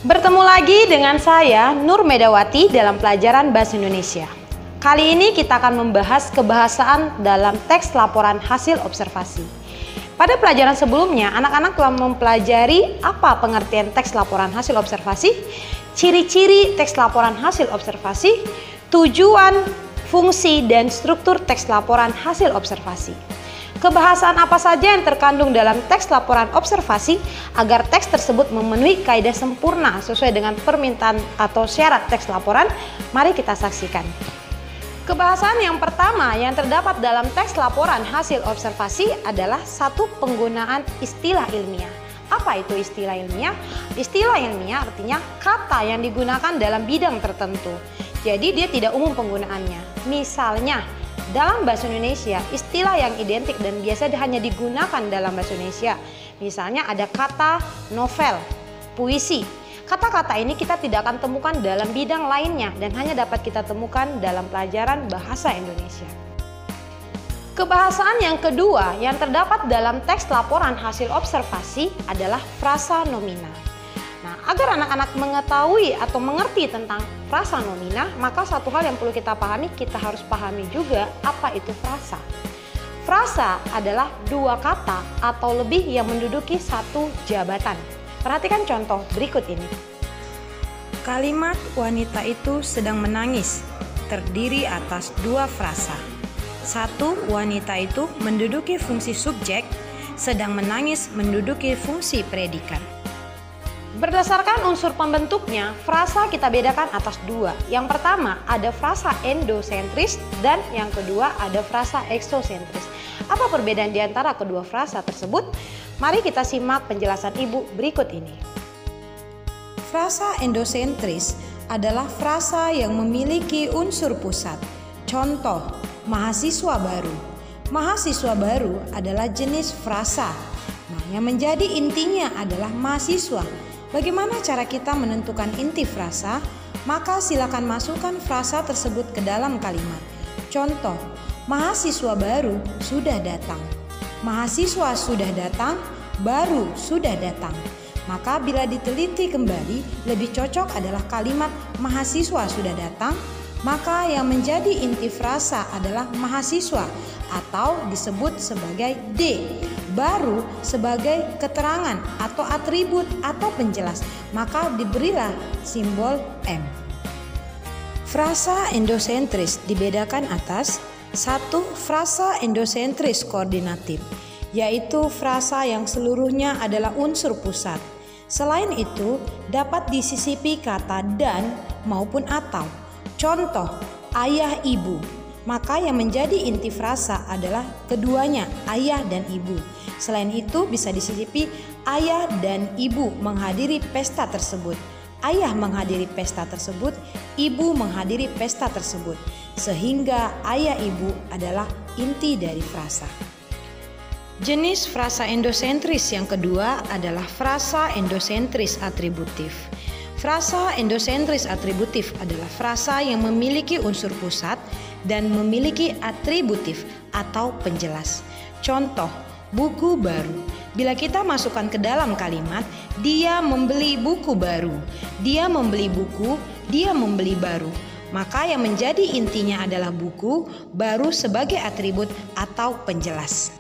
Bertemu lagi dengan saya, Nur Medawati, dalam pelajaran Bahasa Indonesia. Kali ini kita akan membahas kebahasaan dalam teks laporan hasil observasi. Pada pelajaran sebelumnya, anak-anak telah mempelajari apa pengertian teks laporan hasil observasi, ciri-ciri teks laporan hasil observasi, tujuan, fungsi, dan struktur teks laporan hasil observasi. Kebahasaan apa saja yang terkandung dalam teks laporan observasi agar teks tersebut memenuhi kaidah sempurna sesuai dengan permintaan atau syarat teks laporan, mari kita saksikan. Kebahasaan yang pertama yang terdapat dalam teks laporan hasil observasi adalah satu, penggunaan istilah ilmiah. Apa itu istilah ilmiah? Istilah ilmiah artinya kata yang digunakan dalam bidang tertentu. Jadi dia tidak umum penggunaannya. Misalnya, dalam bahasa Indonesia, istilah yang identik dan biasa hanya digunakan dalam bahasa Indonesia. Misalnya ada kata novel, puisi. Kata-kata ini kita tidak akan temukan dalam bidang lainnya dan hanya dapat kita temukan dalam pelajaran bahasa Indonesia. Kebahasaan yang kedua yang terdapat dalam teks laporan hasil observasi adalah frasa nomina. Nah, agar anak-anak mengetahui atau mengerti tentang frasa nomina, maka satu hal yang perlu kita pahami, kita harus pahami juga apa itu frasa. Frasa adalah dua kata atau lebih yang menduduki satu jabatan. Perhatikan contoh berikut ini. Kalimat wanita itu sedang menangis terdiri atas dua frasa. Satu, wanita itu menduduki fungsi subjek, sedang menangis menduduki fungsi predikat. Berdasarkan unsur pembentuknya, frasa kita bedakan atas dua. Yang pertama ada frasa endosentris dan yang kedua ada frasa eksosentris. Apa perbedaan di antara kedua frasa tersebut? Mari kita simak penjelasan Ibu berikut ini. Frasa endosentris adalah frasa yang memiliki unsur pusat. Contoh, mahasiswa baru. Mahasiswa baru adalah jenis frasa. Nah, yang menjadi intinya adalah mahasiswa. Bagaimana cara kita menentukan inti frasa? Maka silakan masukkan frasa tersebut ke dalam kalimat. Contoh, mahasiswa baru sudah datang. Mahasiswa sudah datang, baru sudah datang. Maka bila diteliti kembali, lebih cocok adalah kalimat mahasiswa sudah datang, maka yang menjadi inti frasa adalah mahasiswa atau disebut sebagai D. Baru sebagai keterangan atau atribut atau penjelas, maka diberilah simbol M. Frasa endosentris dibedakan atas satu, frasa endosentris koordinatif, yaitu frasa yang seluruhnya adalah unsur pusat. Selain itu, dapat disisipi kata dan maupun atau. Contoh, ayah ibu. Maka yang menjadi inti frasa adalah keduanya, ayah dan ibu. Selain itu bisa disisipi ayah dan ibu menghadiri pesta tersebut. Ayah menghadiri pesta tersebut, ibu menghadiri pesta tersebut. Sehingga ayah ibu adalah inti dari frasa. Jenis frasa endosentris yang kedua adalah frasa endosentris atributif. Frasa endosentris atributif adalah frasa yang memiliki unsur pusat dan memiliki atributif atau penjelas. Contoh, buku baru. Bila kita masukkan ke dalam kalimat, dia membeli buku baru, dia membeli buku, dia membeli baru. Maka yang menjadi intinya adalah buku baru sebagai atribut atau penjelas.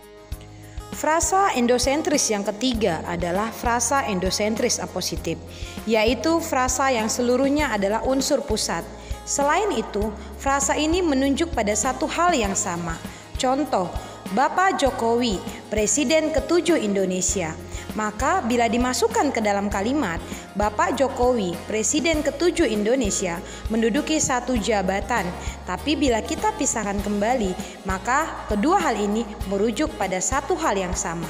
Frasa endosentris yang ketiga adalah frasa endosentris apositif, yaitu frasa yang seluruhnya adalah unsur pusat. Selain itu, frasa ini menunjuk pada satu hal yang sama. Contoh, Bapak Jokowi, Presiden ke-7 Indonesia. Maka bila dimasukkan ke dalam kalimat, Bapak Jokowi, Presiden ke-7 Indonesia menduduki satu jabatan. Tapi bila kita pisahkan kembali, maka kedua hal ini merujuk pada satu hal yang sama.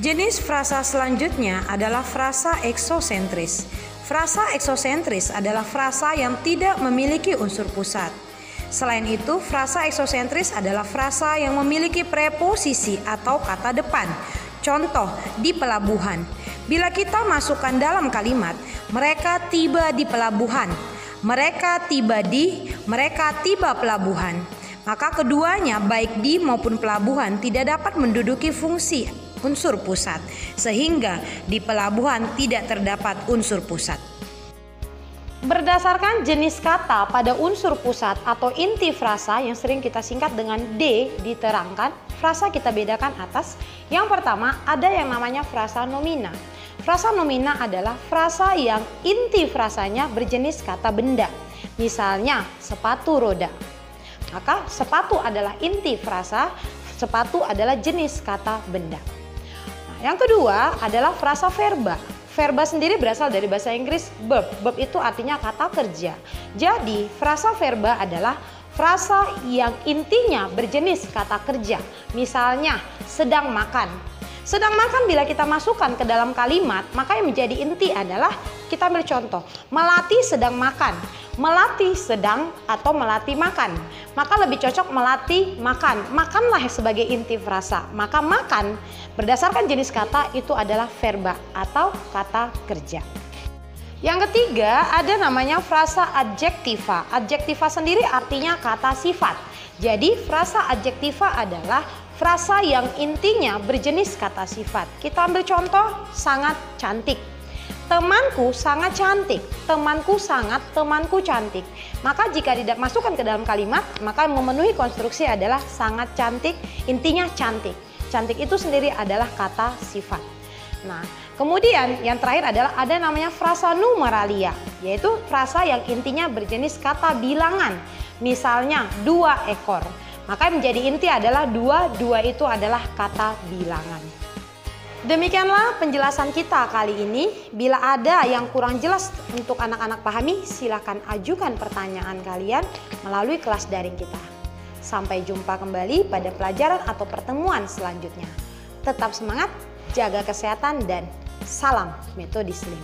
Jenis frasa selanjutnya adalah frasa eksosentris. Frasa eksosentris adalah frasa yang tidak memiliki unsur pusat. Selain itu, frasa eksosentris adalah frasa yang memiliki preposisi atau kata depan. Contoh, di pelabuhan. Bila kita masukkan dalam kalimat, mereka tiba di pelabuhan, mereka tiba pelabuhan. Maka keduanya baik di maupun pelabuhan tidak dapat menduduki fungsi unsur pusat, sehingga di pelabuhan tidak terdapat unsur pusat. Berdasarkan jenis kata pada unsur pusat atau inti frasa yang sering kita singkat dengan D diterangkan, frasa kita bedakan atas. Yang pertama ada yang namanya frasa nomina. Frasa nomina adalah frasa yang inti frasanya berjenis kata benda. Misalnya sepatu roda. Maka sepatu adalah inti frasa, sepatu adalah jenis kata benda. Nah, yang kedua adalah frasa verba. Verba sendiri berasal dari bahasa Inggris verb. Verb itu artinya kata kerja. Jadi frasa verba adalah frasa yang intinya berjenis kata kerja. Misalnya sedang makan. Sedang makan bila kita masukkan ke dalam kalimat, maka yang menjadi inti adalah kita ambil contoh. Melati sedang makan. Melati sedang atau melati makan. Maka lebih cocok melati makan. Makanlah sebagai inti frasa. Maka makan berdasarkan jenis kata itu adalah verba atau kata kerja. Yang ketiga ada namanya frasa adjektiva. Adjektiva sendiri artinya kata sifat. Jadi frasa adjektiva adalah frasa yang intinya berjenis kata sifat. Kita ambil contoh, sangat cantik. Temanku sangat cantik. Temanku sangat, temanku cantik. Maka jika tidak masukkan ke dalam kalimat, maka memenuhi konstruksi adalah sangat cantik, intinya cantik. Cantik itu sendiri adalah kata sifat. Nah, kemudian yang terakhir adalah ada namanya frasa numeralia, yaitu frasa yang intinya berjenis kata bilangan. Misalnya 2 ekor. Maka yang menjadi inti adalah 2 itu adalah kata bilangan. Demikianlah penjelasan kita kali ini. Bila ada yang kurang jelas untuk anak-anak pahami, silakan ajukan pertanyaan kalian melalui kelas daring kita. Sampai jumpa kembali pada pelajaran atau pertemuan selanjutnya. Tetap semangat, jaga kesehatan, dan salam Metodis 5.